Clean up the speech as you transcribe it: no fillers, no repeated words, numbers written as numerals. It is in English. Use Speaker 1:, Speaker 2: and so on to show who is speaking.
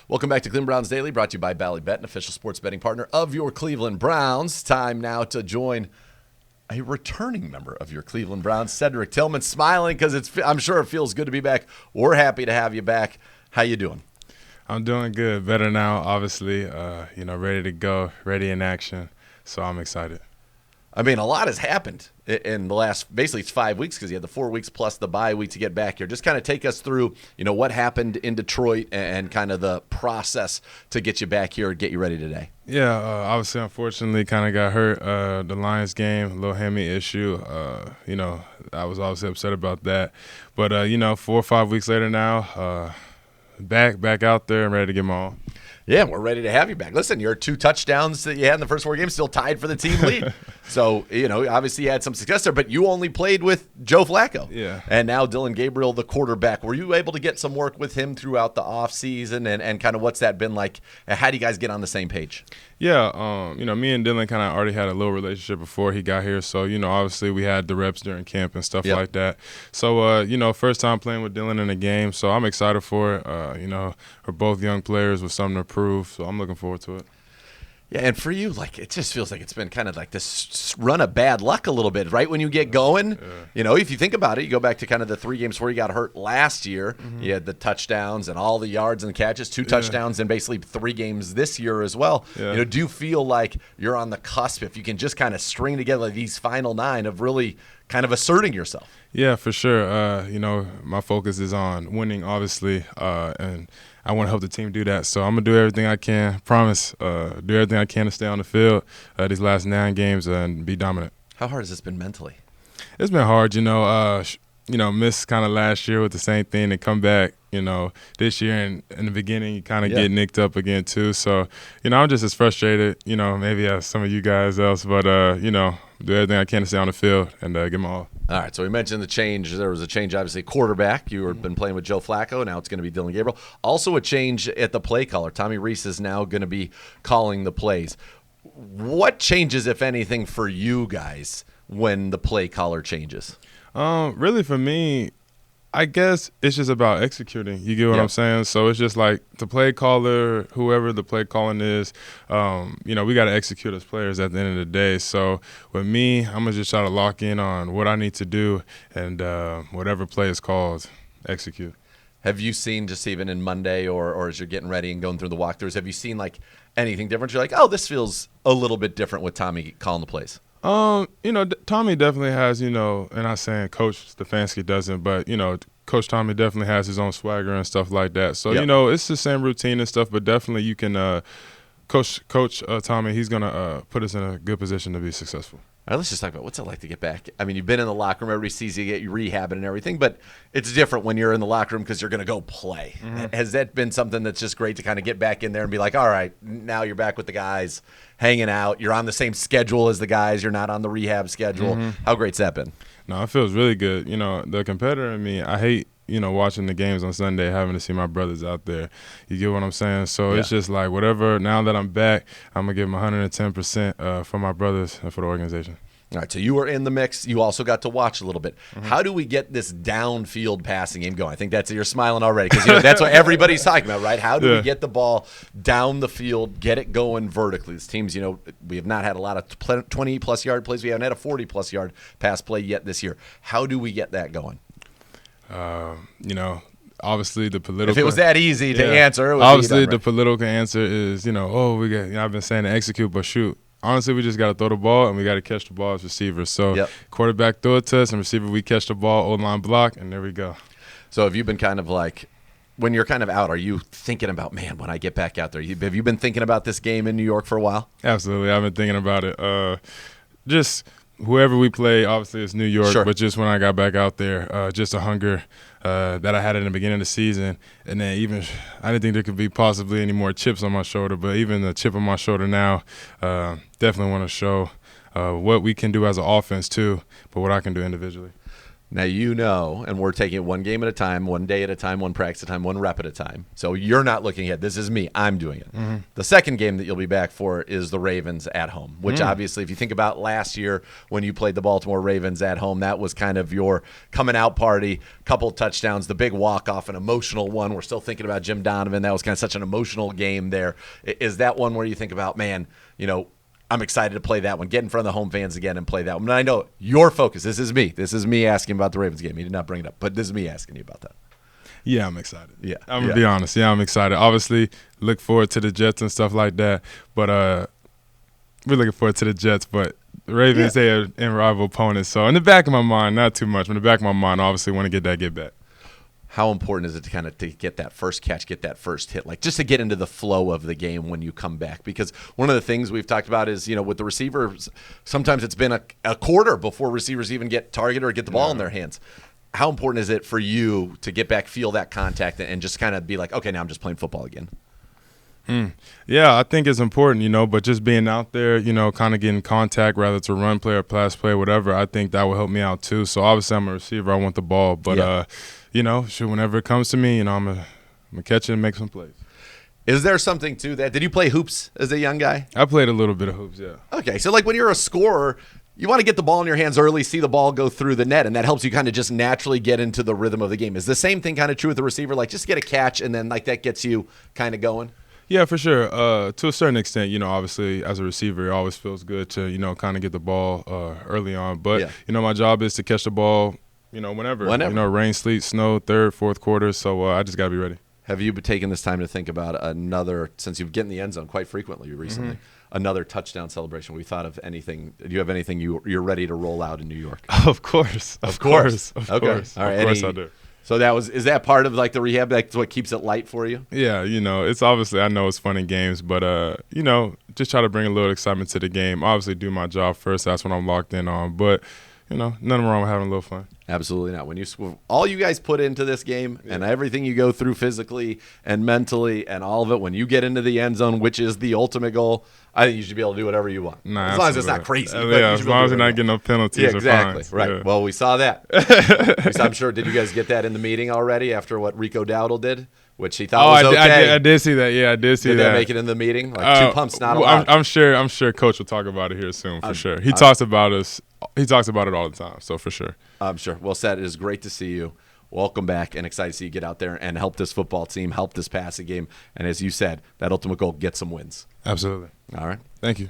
Speaker 1: Welcome back to Cleveland Browns Daily, brought to you by Ballybet, an official sports betting partner of your Cleveland Browns. Time now to join a returning member of your Cleveland Browns, Cedric. Tillman, smiling because I'm sure it feels good to be back. We're happy to have you back. How you doing?
Speaker 2: I'm doing good. Better now, obviously. Ready to go, ready in action. So I'm excited.
Speaker 1: I mean, a lot has happened in the last, basically it's 5 weeks because you had the 4 weeks plus the bye week to get back here. Just kind of take us through, what happened in Detroit and kind of the process to get you back here and get you ready today.
Speaker 2: Yeah, obviously, unfortunately, kind of got hurt. The Lions game, a little hammy issue. I was obviously upset about that. But, 4 or 5 weeks later now, back out there and ready to get my all.
Speaker 1: Yeah, we're ready to have you back. Listen, your 2 touchdowns that you had in the first 4 games still tied for the team lead. So, obviously you had some success there, but you only played with Joe Flacco.
Speaker 2: Yeah.
Speaker 1: And now Dillon Gabriel, the quarterback. Were you able to get some work with him throughout the offseason, and kind of what's that been like? How do you guys get on the same page?
Speaker 2: Yeah, me and Dillon kind of already had a little relationship before he got here. So, obviously we had the reps during camp and stuff like that. So, first time playing with Dillon in a game. So I'm excited for it. We're both young players with something to prove. So I'm looking forward to it.
Speaker 1: Yeah, and for you, it just feels like it's been kind of like this run of bad luck a little bit, right? When you get going, if you think about it, you go back to kind of the 3 games before you got hurt last year. Mm-hmm. You had the touchdowns and all the yards and catches, 2 touchdowns in basically 3 games this year as well. Yeah. Do you feel like you're on the cusp if you can just kind of string together these final 9 of really kind of asserting yourself?
Speaker 2: Yeah, for sure. My focus is on winning, obviously, and I want to help the team do that. So I'm going to do everything I can, promise, do everything I can to stay on the field these last 9 games and be dominant.
Speaker 1: How hard has this been mentally?
Speaker 2: It's been hard, miss kind of last year with the same thing and come back, this year. And in the beginning, you kind of get nicked up again too. So, I'm just as frustrated, maybe as some of you guys else, but, do everything I can to stay on the field and give my all.
Speaker 1: All right, so we mentioned the change. There was a change, obviously, quarterback. You have been playing with Joe Flacco. Now it's going to be Dillon Gabriel. Also a change at the play caller. Tommy Reese is now going to be calling the plays. What changes, if anything, for you guys when the play caller changes?
Speaker 2: Really, for me, I guess it's just about executing. You get what I'm saying? So it's just like the play caller, whoever the play calling is, we got to execute as players at the end of the day. So with me, I'm going to just try to lock in on what I need to do and whatever play is called, execute.
Speaker 1: Have you seen, just even in Monday or as you're getting ready and going through the walkthroughs, have you seen anything different? You're like, oh, this feels a little bit different with Tommy calling the plays.
Speaker 2: Tommy definitely has, and I'm not saying Coach Stefanski doesn't, but, Coach Tommy definitely has his own swagger and stuff like that. So, it's the same routine and stuff, but definitely you can Coach Tommy, he's going to put us in a good position to be successful.
Speaker 1: All right, let's just talk about what's it like to get back. I mean, you've been in the locker room. Everybody sees you get you rehabbing and everything, but it's different when you're in the locker room because you're going to go play. Mm-hmm. Has that been something that's just great to kind of get back in there and be like, all right, now you're back with the guys, hanging out. You're on the same schedule as the guys. You're not on the rehab schedule. Mm-hmm. How great's that been?
Speaker 2: No, it feels really good. The competitor in me, I hate, watching the games on Sunday, having to see my brothers out there. You get what I'm saying? So it's just like whatever, now that I'm back, I'm going to give them 110% for my brothers and for the organization.
Speaker 1: All right, so you were in the mix. You also got to watch a little bit. Mm-hmm. How do we get this downfield passing game going? I think you're smiling already because that's what everybody's talking about, right? How do we get the ball down the field, get it going vertically? This team's, we have not had a lot of 20-plus yard plays. We haven't had a 40-plus yard pass play yet this year. How do we get that going?
Speaker 2: Obviously the political.
Speaker 1: If it was that easy to answer, it would
Speaker 2: obviously
Speaker 1: be done, right?
Speaker 2: The political answer is, we got. I've been saying to execute, but shoot. Honestly, we just got to throw the ball, and we got to catch the ball as receivers. So quarterback throw it to us, and receiver we catch the ball, O-line block, and there we go.
Speaker 1: So have you been kind of like, when you're kind of out, are you thinking about, man, when I get back out there? Have you been thinking about this game in New York for a while?
Speaker 2: Absolutely. I've been thinking about it. Just whoever we play, obviously it's New York, but just when I got back out there, just a hunger that I had in the beginning of the season. And then even I didn't think there could be possibly any more chips on my shoulder, but even the chip on my shoulder now, definitely want to show what we can do as an offense too, but what I can do individually.
Speaker 1: Now and we're taking it one game at a time, one day at a time, one practice at a time, one rep at a time. So you're not looking at this is me. I'm doing it. Mm-hmm. The second game that you'll be back for is the Ravens at home, which obviously if you think about last year when you played the Baltimore Ravens at home, that was kind of your coming out party, couple touchdowns, the big walk-off, an emotional one. We're still thinking about Jim Donovan. That was kind of such an emotional game there. Is that one where you think about, man, I'm excited to play that one, get in front of the home fans again and play that one. And I know your focus. This is me. This is me asking about the Ravens game. You did not bring it up, but this is me asking you about that.
Speaker 2: Yeah, I'm excited.
Speaker 1: Yeah,
Speaker 2: I'm going to be honest. Yeah, I'm excited. Obviously, look forward to the Jets and stuff like that. But we're looking forward to the Jets. But the Ravens, they are in rival opponents. So in the back of my mind, not too much. In the back of my mind, obviously want to get back.
Speaker 1: How important is it to get that first catch, get that first hit, like just to get into the flow of the game when you come back? Because one of the things we've talked about is, with the receivers, sometimes it's been a quarter before receivers even get targeted or get the ball in their hands. How important is it for you to get back, feel that contact, and just kind of be like, okay, now I'm just playing football again?
Speaker 2: Yeah, I think it's important, but just being out there, kind of getting contact, whether it's a run play or pass play, whatever, I think that will help me out too. So obviously I'm a receiver. I want the ball. But, whenever it comes to me, I'm going to catch it and make some plays.
Speaker 1: Is there something to that? Did you play hoops as a young guy?
Speaker 2: I played a little bit of hoops, yeah.
Speaker 1: Okay, so like when you're a scorer, you want to get the ball in your hands early, see the ball go through the net, and that helps you kind of just naturally get into the rhythm of the game. Is the same thing kind of true with the receiver? Like just get a catch and then like that gets you kind of going?
Speaker 2: Yeah, for sure. To a certain extent, obviously as a receiver, it always feels good to, kind of get the ball early on. But, my job is to catch the ball, whenever. Rain, sleet, snow, third, fourth quarter. So I just got to be ready.
Speaker 1: Have you taken this time to think about another, since you've get in the end zone quite frequently recently, another touchdown celebration? We thought of anything. Do you have anything you're ready to roll out in New York?
Speaker 2: Of course. Of course.
Speaker 1: All right.
Speaker 2: Of course I do.
Speaker 1: So is that part of like the rehab? That's what keeps it light for you?
Speaker 2: Yeah, it's obviously, I know it's fun in games, but just try to bring a little excitement to the game. Obviously do my job first. That's what I'm locked in on. But nothing wrong with having a little fun.
Speaker 1: Absolutely not. When all you guys put into this game and everything you go through physically and mentally and all of it, when you get into the end zone, which is the ultimate goal, I think you should be able to do whatever you want.
Speaker 2: Nah,
Speaker 1: as long as it's not crazy.
Speaker 2: As long as you're not getting no penalties or fines.
Speaker 1: Right.
Speaker 2: Yeah.
Speaker 1: Well, we saw that. I'm sure. Did you guys get that in the meeting already after what Rico Dowdle did? Which he thought was okay.
Speaker 2: I did see that. Yeah, I did see that.
Speaker 1: Did that make it in the meeting? Like 2 pumps, not a lot.
Speaker 2: I'm sure Coach will talk about it here soon for sure. He talks about us. He talks about it all the time, so for sure.
Speaker 1: I'm sure. Well said. It is great to see you. Welcome back, and excited to see you get out there and help this football team, help this passing game, and as you said, that ultimate goal, get some wins.
Speaker 2: Absolutely.
Speaker 1: All right.
Speaker 2: Thank you.